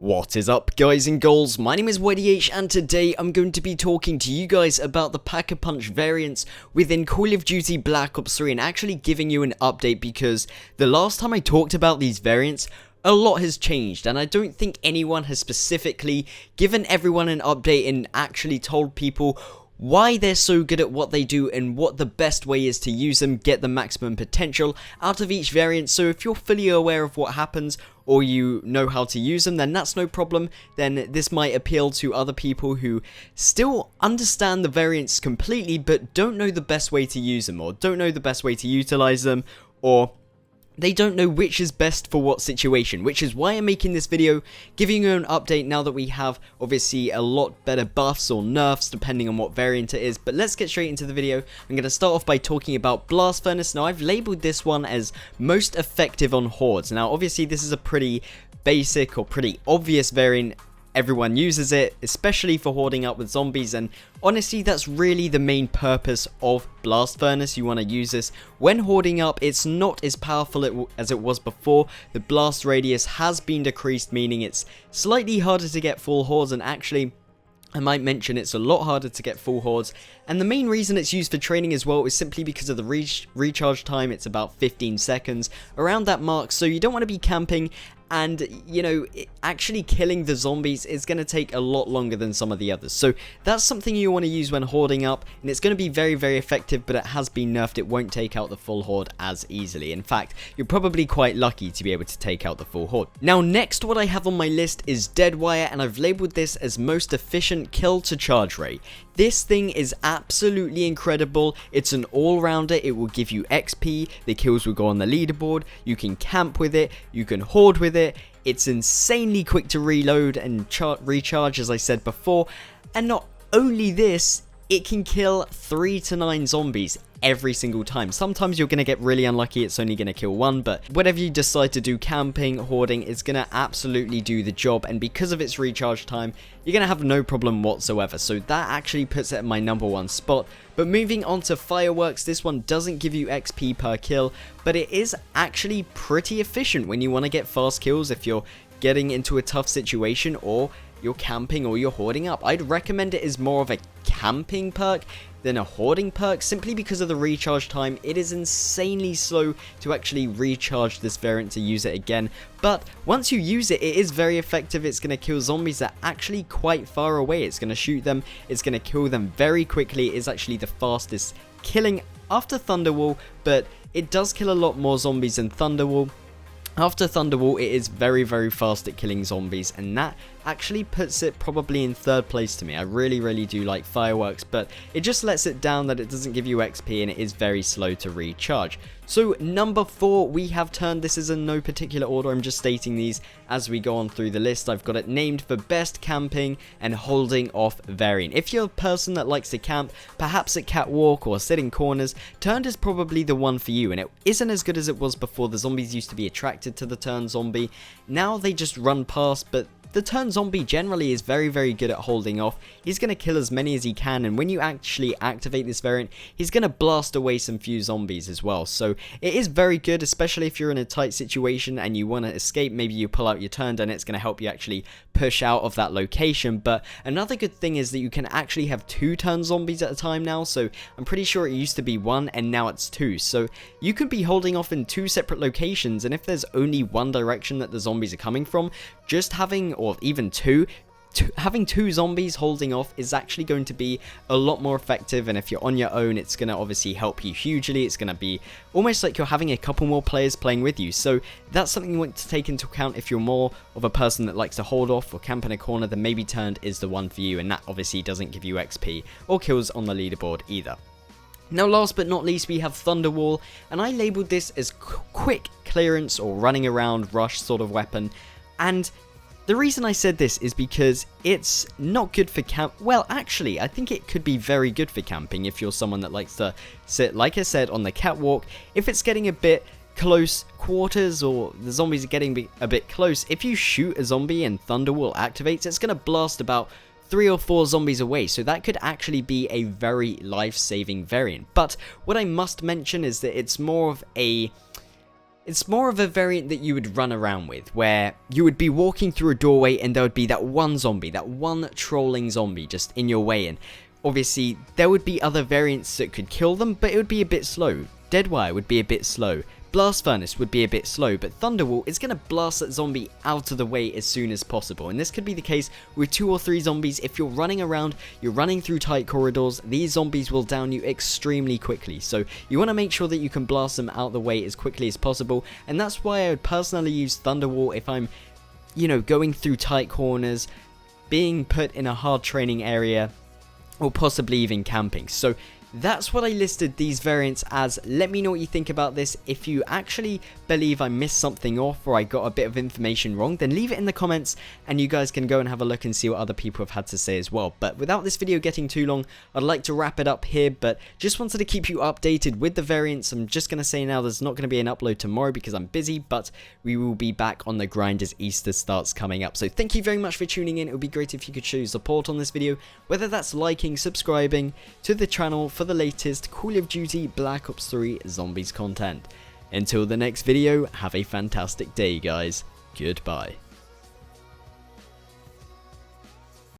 What is up, guys and girls? My name is YDH and today I'm going to be talking to you guys about the Pack-a-Punch variants within Call of Duty Black Ops 3 and actually giving you an update because the last time I talked about these variants, a lot has changed and I don't think anyone has specifically given everyone an update and actually told people why they're so good at what they do and what the best way is to use them, get the maximum potential out of each variant. So if you're fully aware of what happens or you know how to use them, then that's no problem. Then this might appeal to other people who still understand the variants completely but don't know the best way to use them or don't know the best way to utilize them, or they don't know which is best for what situation, which is why I'm making this video, giving you an update now that we have obviously a lot better buffs or nerfs depending on what variant it is. But let's get straight into the video. I'm going to start off by talking about Blast Furnace. Now I've labeled this one as most effective on hordes. Now obviously this is a pretty basic or pretty obvious variant. Everyone uses it, especially for hoarding up with zombies, and honestly that's really the main purpose of Blast Furnace. You want to use this when hoarding up. It's not as powerful as it was before. The blast radius has been decreased, meaning it's slightly harder to get full hordes, and actually I might mention it's a lot harder to get full hordes, and the main reason it's used for training as well is simply because of the recharge time. It's about 15 seconds, around that mark, so you don't want to be camping, and you know, actually killing the zombies is going to take a lot longer than some of the others. So that's something you want to use when hoarding up, and it's going to be very, very effective, but it has been nerfed. It won't take out the full horde as easily. In fact, you're probably quite lucky to be able to take out the full horde. Now next, what I have on my list is Deadwire, and I've labeled this as most efficient kill to charge rate. This thing is absolutely incredible. It's an all-rounder. It will give you XP. The kills will go on the leaderboard. You can camp with it. You can hoard with it. It's insanely quick to reload and recharge, as I said before. And not only this, it can kill 3 to 9 zombies every single time. Sometimes you're going to get really unlucky, it's only going to kill 1, but whatever you decide to do, camping, hoarding, it's going to absolutely do the job, and because of its recharge time, you're going to have no problem whatsoever. So that actually puts it at my #1 spot. But moving on to Fireworks, this one doesn't give you XP per kill, but it is actually pretty efficient when you want to get fast kills if you're getting into a tough situation or you're camping or you're hoarding up. I'd recommend it as more of a camping perk than a hoarding perk, simply because of the recharge time. It is insanely slow to actually recharge this variant to use it again, but once you use it, it is very effective. It's going to kill zombies that are actually quite far away. It's going to shoot them, it's going to kill them very quickly. It is actually the fastest killing after Thunderwall, but it does kill a lot more zombies than Thunderwall. After Thunderwall, it is very, very fast at killing zombies, and that actually puts it probably in 3rd place to me. I really, really do like Fireworks, but it just lets it down that it doesn't give you XP and it is very slow to recharge. So number 4, we have turned. This is in no particular order, I'm just stating these as we go on through the list. I've got it named for best camping and holding off variant. If you're a person that likes to camp, perhaps at catwalk or sit in corners, turned is probably the one for you, and it isn't as good as it was before. The zombies used to be attracted to the turn zombie, now they just run past, but the turn zombie generally is very, very good at holding off. He's going to kill as many as he can, and when you actually activate this variant, he's going to blast away some few zombies as well. So it is very good, especially if you're in a tight situation and you want to escape. Maybe you pull out your turn, and it's going to help you actually push out of that location. But another good thing is that you can actually have 2 turn zombies at a time now. So I'm pretty sure it used to be 1 and now it's 2. So you can be holding off in 2 separate locations, and if there's only one direction that the zombies are coming from, just having, or even having 2 zombies holding off is actually going to be a lot more effective. And if you're on your own, it's going to obviously help you hugely. It's going to be almost like you're having a couple more players playing with you. So that's something you want to take into account. If you're more of a person that likes to hold off or camp in a corner, then maybe turned is the one for you, and that obviously doesn't give you XP or kills on the leaderboard either. Now last but not least, we have Thunderwall, and I labeled this as quick clearance or running around rush sort of weapon. And the reason I said this is because it's not good for camp. Well, actually, I think it could be very good for camping if you're someone that likes to sit, like I said, on the catwalk. If it's getting a bit close quarters or the zombies are getting a bit close, if you shoot a zombie and Thunderwall activates, it's going to blast about 3 or 4 zombies away, so that could actually be a very life-saving variant. But what I must mention is that it's more of a It's more of a variant that you would run around with, where you would be walking through a doorway and there would be that one zombie, that one trolling zombie just in your way, and obviously there would be other variants that could kill them, but it would be a bit slow. Deadwire would be a bit slow. Blast Furnace would be a bit slow, but Thunderwall is going to blast that zombie out of the way as soon as possible. And this could be the case with 2 or 3 zombies. If you're running around, you're running through tight corridors, these zombies will down you extremely quickly. So you want to make sure that you can blast them out of the way as quickly as possible. And that's why I would personally use Thunderwall if I'm, going through tight corners, being put in a hard training area, or possibly even camping. So that's what I listed these variants as. Let me know what you think about this. If you actually believe I missed something off or I got a bit of information wrong, then leave it in the comments and you guys can go and have a look and see what other people have had to say as well. But without this video getting too long, I'd like to wrap it up here, but just wanted to keep you updated with the variants. I'm just going to say now there's not going to be an upload tomorrow because I'm busy, but we will be back on the grind as Easter starts coming up. So thank you very much for tuning in. It would be great if you could show your support on this video, whether that's liking, subscribing to the channel for the latest Call of Duty Black Ops 3 Zombies content. Until the next video, have a fantastic day guys. Goodbye.